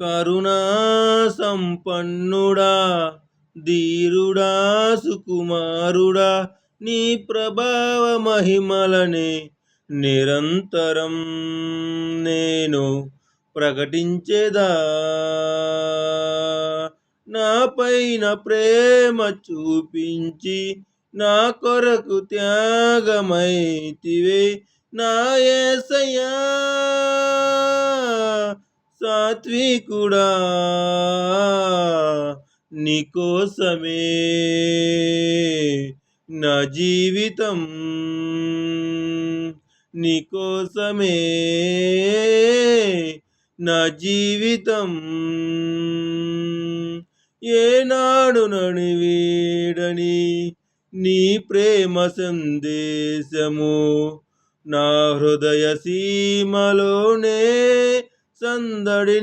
కరుణా సంపన్నుడా, ధీరుడా, సుకుమారుడా, నీ ప్రభావ మహిమలనే నిరంతరం నేను ప్రకటించేదా. నా పైన ప్రేమ చూపించి నా కొరకు త్యాగమైతివే నా యేసయ్యా. సాత్వికుడా, నీకోసమే నా జీవితం, నీకోసమే నా జీవితం. ఏనాడు నడివీడని నీ ప్రేమ సందేశము నా హృదయ సీమలోనే సందడి